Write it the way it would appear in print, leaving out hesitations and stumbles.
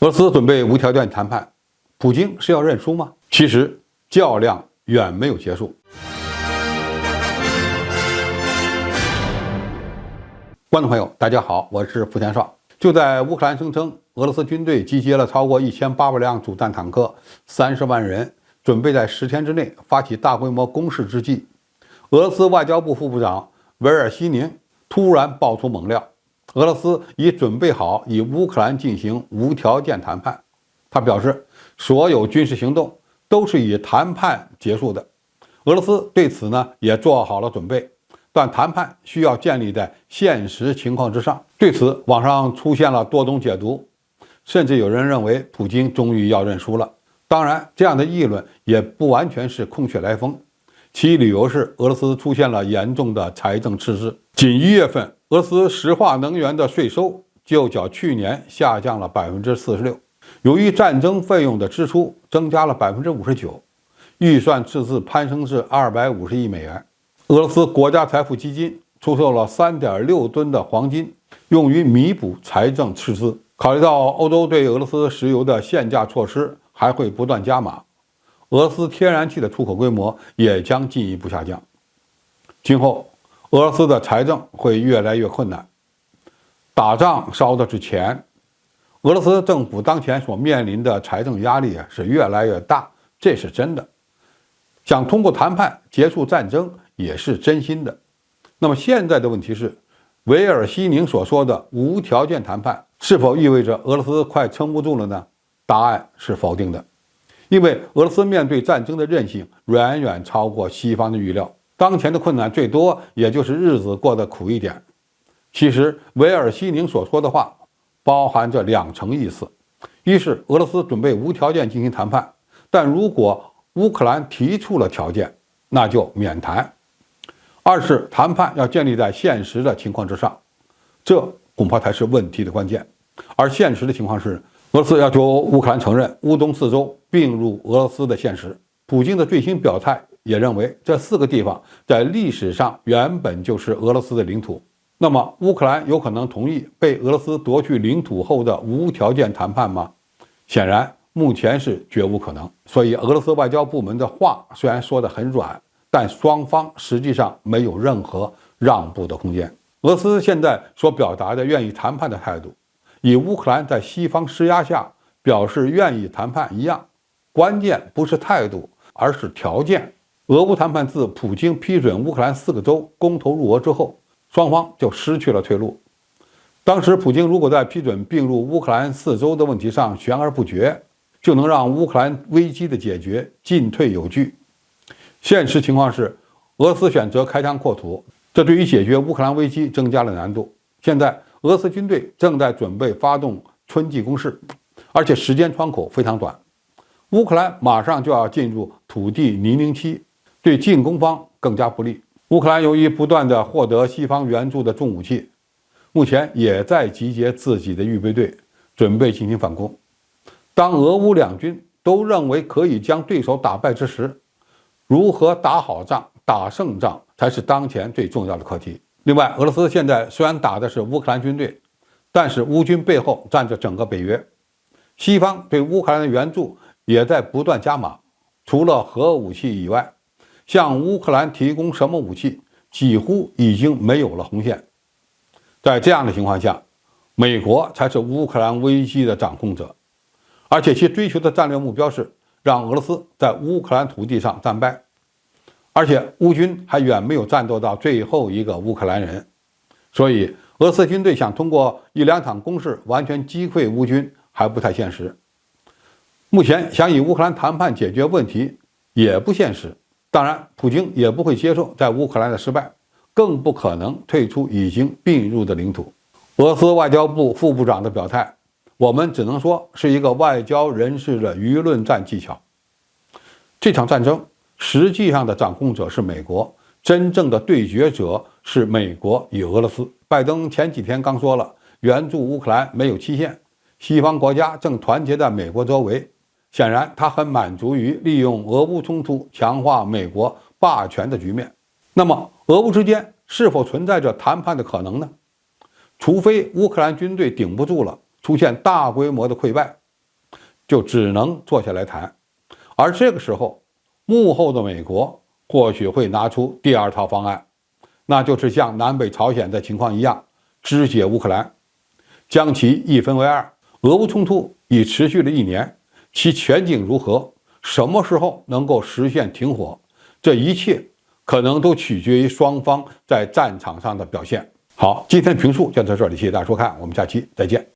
俄罗斯准备无条件谈判，普京是要认输吗？其实较量远没有结束。观众朋友，大家好，我是付天少。就在乌克兰声称俄罗斯军队集结了超过1800辆主战坦克、30万人，准备在10天之内发起大规模攻势之际，俄罗斯外交部副部长维尔西宁突然爆出猛料，俄罗斯已准备好与乌克兰进行无条件谈判。他表示，所有军事行动都是以谈判结束的。俄罗斯对此也做好了准备，但谈判需要建立在现实情况之上。对此，网上出现了多种解读，甚至有人认为普京终于要认输了。当然，这样的议论也不完全是空穴来风，其理由是俄罗斯出现了严重的财政赤字。仅1月份，俄罗斯石化能源的税收就较去年下降了46%。由于战争费用的支出增加了59%，预算赤字攀升至250亿美元。俄罗斯国家财富基金出售了3.6吨的黄金，用于弥补财政赤字。考虑到欧洲对俄罗斯石油的限价措施还会不断加码，俄罗斯天然气的出口规模也将进一步下降。今后，俄罗斯的财政会越来越困难。打仗烧的是钱，俄罗斯政府当前所面临的财政压力是越来越大，这是真的。想通过谈判结束战争也是真心的。那么现在的问题是，维尔西宁所说的无条件谈判是否意味着俄罗斯快撑不住了呢？答案是否定的，因为俄罗斯面对战争的韧性远远超过西方的预料。当前的困难最多也就是日子过得苦一点。其实维尔西宁所说的话包含着2层意思：一是俄罗斯准备无条件进行谈判，但如果乌克兰提出了条件，那就免谈；二是谈判要建立在现实的情况之上，这恐怕才是问题的关键。而现实的情况是，俄罗斯要求乌克兰承认乌东4州并入俄罗斯的现实。普京的最新表态也认为，这4个地方在历史上原本就是俄罗斯的领土。那么乌克兰有可能同意被俄罗斯夺去领土后的无条件谈判吗？显然目前是绝无可能。所以俄罗斯外交部门的话虽然说得很软，但双方实际上没有任何让步的空间。俄罗斯现在所表达的愿意谈判的态度，与乌克兰在西方施压下表示愿意谈判一样，关键不是态度，而是条件。俄乌谈判自普京批准乌克兰4个州公投入俄之后，双方就失去了退路。当时普京如果在批准并入乌克兰4州的问题上悬而不决，就能让乌克兰危机的解决进退有据。现实情况是，俄罗斯选择开疆扩土，这对于解决乌克兰危机增加了难度。现在俄罗斯军队正在准备发动春季攻势，而且时间窗口非常短。乌克兰马上就要进入土地泥泞期，对进攻方更加不利。乌克兰由于不断地获得西方援助的重武器，目前也在集结自己的预备队，准备进行反攻。当俄乌两军都认为可以将对手打败之时，如何打好仗、打胜仗才是当前最重要的课题。另外，俄罗斯现在虽然打的是乌克兰军队，但是乌军背后站着整个北约，西方对乌克兰的援助也在不断加码。除了核武器以外，向乌克兰提供什么武器几乎已经没有了红线。在这样的情况下，美国才是乌克兰危机的掌控者，而且其追求的战略目标是让俄罗斯在乌克兰土地上战败，而且乌军还远没有战斗到最后一个乌克兰人。所以俄罗斯军队想通过1、2场攻势完全击溃乌军还不太现实。目前想与乌克兰谈判解决问题也不现实。当然，普京也不会接受在乌克兰的失败，更不可能退出已经并入的领土。俄罗斯外交部副部长的表态，我们只能说是一个外交人士的舆论战技巧。这场战争实际上的掌控者是美国，真正的对决者是美国与俄罗斯。拜登前几天刚说了，援助乌克兰没有期限，西方国家正团结在美国周围。显然他很满足于利用俄乌冲突强化美国霸权的局面。那么俄乌之间是否存在着谈判的可能呢？除非乌克兰军队顶不住了，出现大规模的溃败，就只能坐下来谈。而这个时候，幕后的美国或许会拿出第二套方案，那就是像南北朝鲜的情况一样，肢解乌克兰，将其一分为二。俄乌冲突已持续了1年，其前景如何？什么时候能够实现停火？这一切可能都取决于双方在战场上的表现。好，今天的评述就到这里，谢谢大家收看，我们下期再见。